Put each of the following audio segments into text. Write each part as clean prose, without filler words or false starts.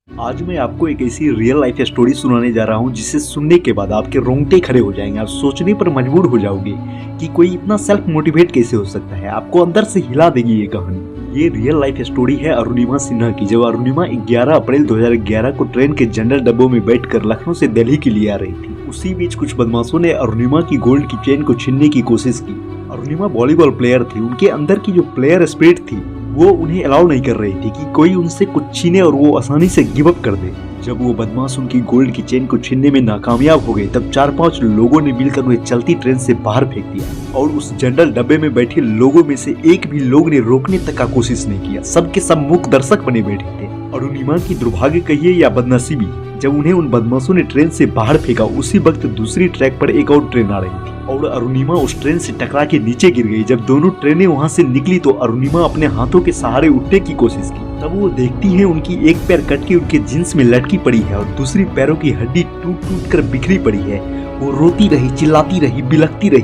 आज मैं आपको एक ऐसी रियल लाइफ स्टोरी सुनाने जा रहा हूँ जिसे सुनने के बाद आपके रोंगटे खड़े हो जाएंगे। आप सोचने पर मजबूर हो जाओगे कि कोई इतना सेल्फ मोटिवेट कैसे हो सकता है। आपको अंदर से हिला देगी ये कहानी। ये रियल लाइफ स्टोरी है अरुणिमा सिन्हा की। जब अरुणिमा 11 अप्रैल 2011 को ट्रेन के जनरल डब्बों में बैठकर लखनऊ से दिल्ली के लिए आ रही थी, उसी बीच कुछ बदमाशों ने अरुणिमा की गोल्ड की चेन को छीनने की कोशिश की। अरुणिमा वॉलीबॉल प्लेयर थी, उनके अंदर की जो प्लेयर स्पिरिट थी वो उन्हें अलाउ नहीं कर रही थी कि कोई उनसे कुछ छीने और वो आसानी से गिव अप कर दे। जब वो बदमाश उनकी गोल्ड की चेन को छीनने में नाकामयाब हो गए तब 4-5 लोगों ने मिलकर उन्हें चलती ट्रेन से बाहर फेंक दिया और उस जनरल डब्बे में बैठे लोगों में से एक भी लोग ने रोकने तक का कोशिश नहीं किया। सबके सब मूक दर्शक बने बैठे थे। अरुणिमा की दुर्भाग्य कहिए या बदनसीबी, जब उन्हें उन बदमाशों ने ट्रेन से बाहर फेंका उसी वक्त दूसरी ट्रैक पर एक और ट्रेन आ रही थी और अरुणिमा उस ट्रेन से टकरा के नीचे गिर गई। जब दोनों ट्रेनें वहां से निकली तो अरुणिमा अपने हाथों के सहारे उठने की कोशिश की। तब वो देखती है उनकी एक पैर कट के उनके जींस में लटकी पड़ी है और दूसरी पैरों की हड्डी टूट टूट कर बिखरी पड़ी है। वो रोती रही, चिल्लाती रही, बिलखती रही,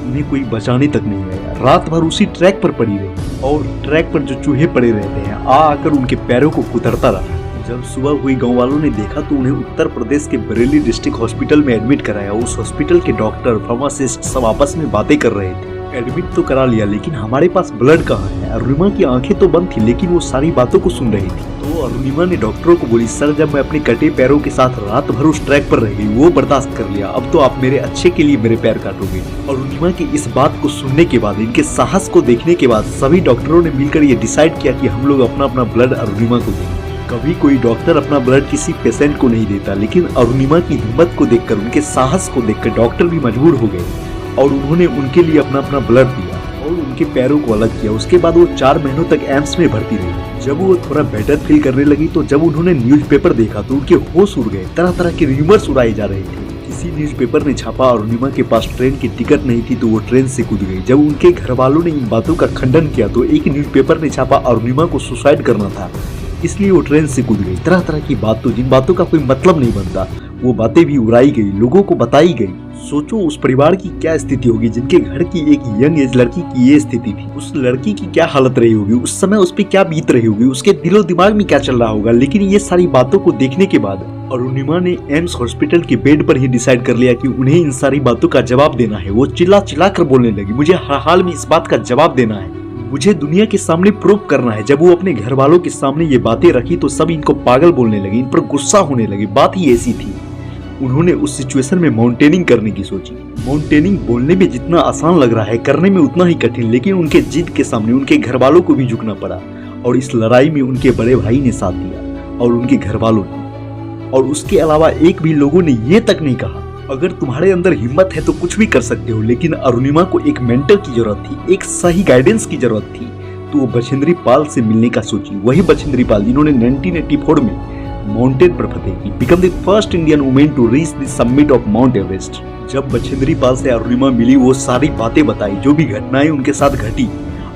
उन्हें कोई बचाने तक नहीं आया। रात भर उसी ट्रैक पर पड़ी रही और ट्रैक पर जो चूहे पड़े रहते हैं आकर उनके पैरों को कुतरता रहा। जब सुबह हुई गांव वालों ने देखा तो उन्हें उत्तर प्रदेश के बरेली डिस्ट्रिक्ट हॉस्पिटल में एडमिट कराया। उस हॉस्पिटल के डॉक्टर, फार्मासिस्ट सब आपस में बातें कर रहे थे। एडमिट तो करा लिया लेकिन हमारे पास ब्लड कहाँ है। अरुणिमा की आंखें तो बंद थी लेकिन वो सारी बातों को सुन रही थी। तो अरुणिमा ने डॉक्टरों को बोली, सर जब मैं अपने कटे पैरों के साथ रात भर उस ट्रैक पर रह गई वो बर्दाश्त कर लिया, अब तो आप मेरे अच्छे के लिए मेरे पैर काटोगे। अरुणिमा की इस बात को सुनने के बाद, इनके साहस को देखने के बाद सभी डॉक्टरों ने मिलकर ये डिसाइड किया कि हम लोग अपना अपना ब्लड अरुणिमा को देंगे। कभी कोई डॉक्टर अपना ब्लड किसी पेशेंट को नहीं देता लेकिन अरुणिमा की हिम्मत को देखकर, उनके साहस को देखकर डॉक्टर भी मजबूर हो गए और उन्होंने उनके लिए अपना अपना ब्लड दिया और उनके पैरों को अलग किया। उसके बाद वो 4 महीनों तक एम्स में भर्ती रही। जब वो थोड़ा बेटर फील करने लगी तो जब उन्होंने न्यूज़पेपर देखा तो उनके होश उड़ गए। तरह तरह के रूमर्स उड़ाए जा रहे थे। किसी न्यूज़पेपर ने छापा अरुणिमा के पास ट्रेन की टिकट नहीं थी तो वो ट्रेन से कूद गई। जब उनके घर वालों ने इन बातों का खंडन किया तो एक न्यूज़पेपर ने छापा अरुणिमा को सुसाइड करना था इसलिए वो ट्रेन से कूद गई। तरह तरह की बातों, जिन बातों का कोई मतलब नहीं बनता, वो बातें भी उड़ाई गई, लोगों को बताई गई। सोचो उस परिवार की क्या स्थिति होगी जिनके घर की एक यंग एज लड़की की ये स्थिति थी। उस लड़की की क्या हालत रही होगी, उस समय उस पर क्या बीत रही होगी, उसके दिलो दिमाग में क्या चल रहा होगा। लेकिन ये सारी बातों को देखने के बाद अरुणिमा ने एम्स हॉस्पिटल के बेड पर ही डिसाइड कर लिया कि उन्हें इन सारी बातों का जवाब देना है। वो चिल्ला चिल्ला कर बोलने लगी, मुझे हर हाल में इस बात का जवाब देना है, मुझे दुनिया के सामने प्रूव करना है। जब वो अपने घर वालों के सामने ये बातें रखी तो सब इनको पागल बोलने लगे, इन पर गुस्सा होने लगे। बात ही ऐसी थी। उन्होंने उस सिचुएशन में माउंटेनिंग करने की सोची। माउंटेनिंग बोलने में जितना आसान लग रहा है करने में उतना ही कठिन, लेकिन उनके जिद के सामने उनके घर वालों को भी झुकना पड़ा और इस लड़ाई में उनके बड़े भाई ने साथ दिया और उनके घर वालों ने। और उसके अलावा एक भी लोगों ने ये तक नहीं कहा अगर तुम्हारे अंदर हिम्मत है तो कुछ भी कर सकते हो। लेकिन अरुणिमा को एक मेंटर की जरूरत थी, एक सही गाइडेंस की जरूरत थी। तो वो बछेंद्री पाल से मिलने का सोची। वही बछेंद्री पाल जिन्होंने 1984 में माउंटेन पर फतेह की, become the first Indian women to reach the summit of mount Everest. जब बछेंद्री पाल से अरुणिमा मिली वो सारी बातें बताई, जो भी घटनाएं उनके साथ घटी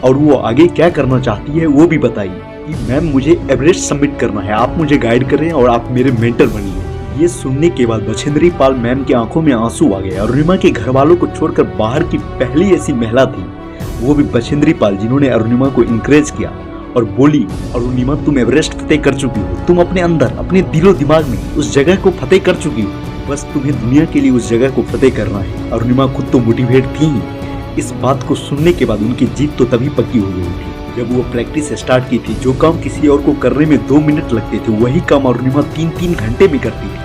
और वो आगे क्या करना चाहती है वो भी बताई कि मैम मुझे एवरेस्ट समिट करना है, आप मुझे गाइड करें और आप मेरे मेंटर बनिए। ये सुनने के बाद बछेंद्री पाल मैम की आंखों में आंसू आ गए। अरुणिमा के घर वालों को छोड़कर बाहर की पहली ऐसी महिला थी, वो भी बछेंद्री पाल, जिन्होंने अरुणिमा को इंकरेज किया और बोली, अरुणिमा तुम एवरेस्ट फतेह कर चुकी हो, तुम अपने अंदर, अपने दिलो दिमाग में उस जगह को फतेह कर चुकी हो, बस तुम्हें दुनिया के लिए उस जगह को फतेह करना है। अरुणिमा खुद तो मोटिवेट थी ही। इस बात को सुनने के बाद उनकी जीत तो तभी पक्की हो गई थी जब वो प्रैक्टिस स्टार्ट की थी। जो काम किसी और को करने में 2 मिनट लगते थे वही काम अरुणिमा 3-3 घंटे में करती थी।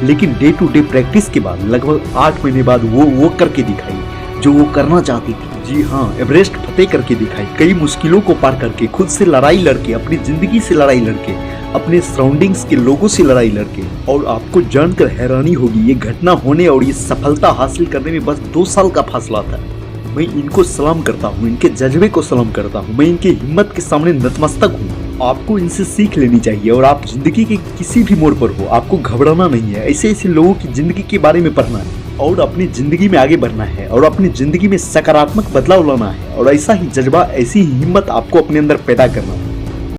लेकिन डे टू डे प्रैक्टिस के बाद लगभग 8 महीने बाद वो करके दिखाई जो वो करना चाहती थी। जी हाँ, एवरेस्ट फतेह करके दिखाई। कई मुश्किलों को पार करके, खुद से लड़ाई लड़के, अपनी जिंदगी से लड़ाई लड़के, अपने सराउंडिंग्स के लोगों से लड़ाई लड़के। और आपको जानकर हैरानी होगी ये घटना होने और ये सफलता हासिल करने में बस 2 साल का फासला था। मैं इनको सलाम करता हूँ, इनके जज्बे को सलाम करता हूँ, मैं इनकी हिम्मत के सामने नतमस्तक हूँ। आपको इनसे सीख लेनी चाहिए और आप जिंदगी के किसी भी मोड़ पर हो आपको घबराना नहीं है। ऐसे ऐसे लोगों की जिंदगी के बारे में पढ़ना है और अपनी जिंदगी में आगे बढ़ना है और अपनी जिंदगी में सकारात्मक बदलाव लाना है और ऐसा ही जज्बा, ऐसी ही हिम्मत आपको अपने अंदर पैदा करना है।